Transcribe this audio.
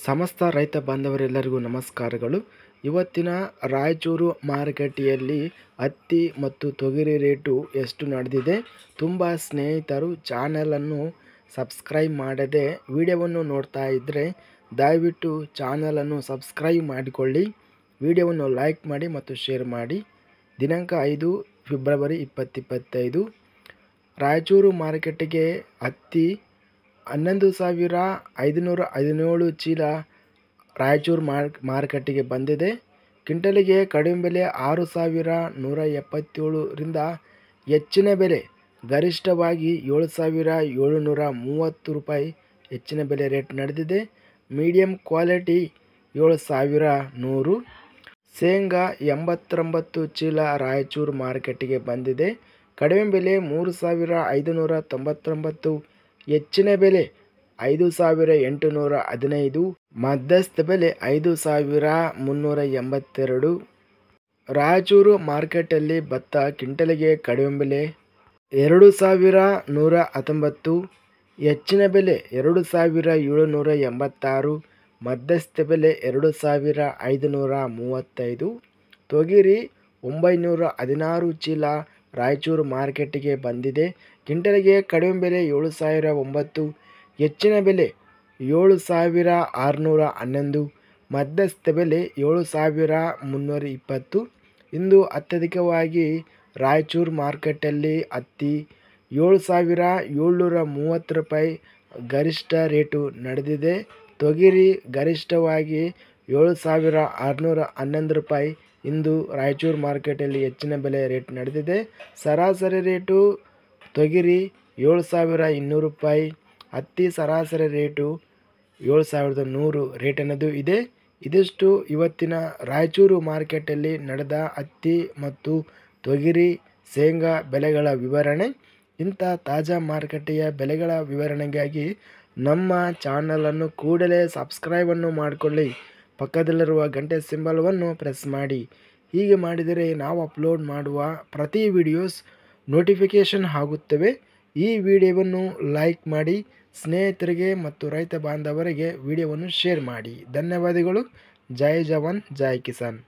ಸಮಸ್ತ ರೈತ ಬಾಂಧವರೆಲ್ಲರಿಗೂ ನಮಸ್ಕಾರಗಳು. ಇವತ್ತಿನ ರಾಯಚೂರು ಮಾರುಕಟ್ಟೆಯಲ್ಲಿ ಹತ್ತಿ ಮತ್ತು ತೊಗರಿ ರೇಟು ಎಷ್ಟು ನಡೆದಿದೆ? ತುಂಬ ಸ್ನೇಹಿತರು ಚಾನಲನ್ನು ಸಬ್ಸ್ಕ್ರೈಬ್ ಮಾಡದೆ ವಿಡಿಯೋವನ್ನು ನೋಡ್ತಾ ಇದ್ದರೆ ದಯವಿಟ್ಟು ಚಾನಲನ್ನು ಸಬ್ಸ್ಕ್ರೈಬ್ ಮಾಡಿಕೊಳ್ಳಿ, ವಿಡಿಯೋವನ್ನು ಲೈಕ್ ಮಾಡಿ ಮತ್ತು ಶೇರ್ ಮಾಡಿ. ದಿನಾಂಕ 5 ಫೆಬ್ರವರಿ 2025 ರಾಯಚೂರು ಮಾರುಕಟ್ಟೆಗೆ ಹತ್ತಿ 11,517 ಚೀಲ ರಾಯಚೂರು ಮಾರುಕಟ್ಟೆಗೆ ಬಂದಿದೆ. ಕ್ವಿಂಟಲಿಗೆ ಕಡಿಮೆ ಬೆಲೆ 6,177 ರಿಂದ ಹೆಚ್ಚಿನ ಬೆಲೆ ಗರಿಷ್ಠವಾಗಿ 7,730 ರೂಪಾಯಿ ಹೆಚ್ಚಿನ ಬೆಲೆ ರೇಟ್ ನಡೆದಿದೆ. Medium quality 7,100. ಶೇಂಗಾ 89 ಚೀಲ ರಾಯಚೂರು ಮಾರುಕಟ್ಟೆಗೆ ಬಂದಿದೆ. ಕಡಿಮೆ ಬೆಲೆ 3,599, ಹೆಚ್ಚಿನ ಬೆಲೆ 5,815, ಮಧ್ಯಸ್ಥ ಬೆಲೆ 5,382. ರಾಯಚೂರು ಮಾರ್ಕೆಟಲ್ಲಿ ಭತ್ತ ಕ್ವಿಂಟಲಿಗೆ ಕಡಿಮೆ ಬೆಲೆ 2,119, ಹೆಚ್ಚಿನ ಬೆಲೆ 2,786, ಮಧ್ಯಸ್ಥ ಬೆಲೆ 2,535. ತೊಗರಿ 916 ಚೀಲ ರಾಯಚೂರು ಮಾರ್ಕೆಟಿಗೆ ಬಂದಿದೆ. ಕ್ವಿಂಟಲಿಗೆ ಕಡಿಮೆ ಬೆಲೆ 7,009, ಹೆಚ್ಚಿನ ಬೆಲೆ 7,611, ಮಧ್ಯಸ್ಥ ಬೆಲೆ 7,320. ಇಂದು ಅತ್ಯಧಿಕವಾಗಿ ರಾಯಚೂರು ಮಾರ್ಕೆಟಲ್ಲಿ ಹತ್ತಿ 7,730 ರೂಪಾಯಿ ಗರಿಷ್ಠ ರೇಟು ನಡೆದಿದೆ. ತೊಗರಿ ಗರಿಷ್ಠವಾಗಿ 7,611 ರೂಪಾಯಿ ಇಂದು ರಾಯಚೂರು ಮಾರ್ಕೆಟಲ್ಲಿ ಹೆಚ್ಚಿನ ಬೆಲೆ ರೇಟ್ ನಡೆದಿದೆ. ಸರಾಸರಿ ರೇಟು ತೊಗರಿ 7,200 ರೂಪಾಯಿ, ಹತ್ತಿ ಸರಾಸರಿ ರೇಟು 7,100 ರೇಟ್ ಅನ್ನೋದು ಇದೆ. ಇದಿಷ್ಟು ಇವತ್ತಿನ ರಾಯಚೂರು ಮಾರ್ಕೆಟಲ್ಲಿ ನಡೆದ ಹತ್ತಿ ಮತ್ತು ತೊಗರಿ, ಶೇಂಗಾ ಬೆಲೆಗಳ ವಿವರಣೆ. ಇಂಥ ತಾಜಾ ಮಾರುಕಟ್ಟೆಯ ಬೆಲೆಗಳ ವಿವರಣೆಗಾಗಿ ನಮ್ಮ ಚಾನಲನ್ನು ಕೂಡಲೇ ಸಬ್ಸ್ಕ್ರೈಬನ್ನು ಮಾಡಿಕೊಳ್ಳಿ, ಪಕ್ಕದಲ್ಲಿರುವ ಗಂಟೆ ಸಿಂಬಲವನ್ನು ಪ್ರೆಸ್ ಮಾಡಿ. ಹೀಗೆ ಮಾಡಿದರೆ ನಾವು ಅಪ್ಲೋಡ್ ಮಾಡುವ ಪ್ರತಿ ವಿಡಿಯೋಸ್ ನೋಟಿಫಿಕೇಷನ್ ಆಗುತ್ತವೆ. ಈ ವಿಡಿಯೋವನ್ನು ಲೈಕ್ ಮಾಡಿ, ಸ್ನೇಹಿತರಿಗೆ ಮತ್ತು ರೈತ ಬಾಂಧವರಿಗೆ ವಿಡಿಯೋವನ್ನು ಶೇರ್ ಮಾಡಿ. ಧನ್ಯವಾದಗಳು. ಜೈ ಜವಾನ್ ಜೈ ಕಿಸಾನ್.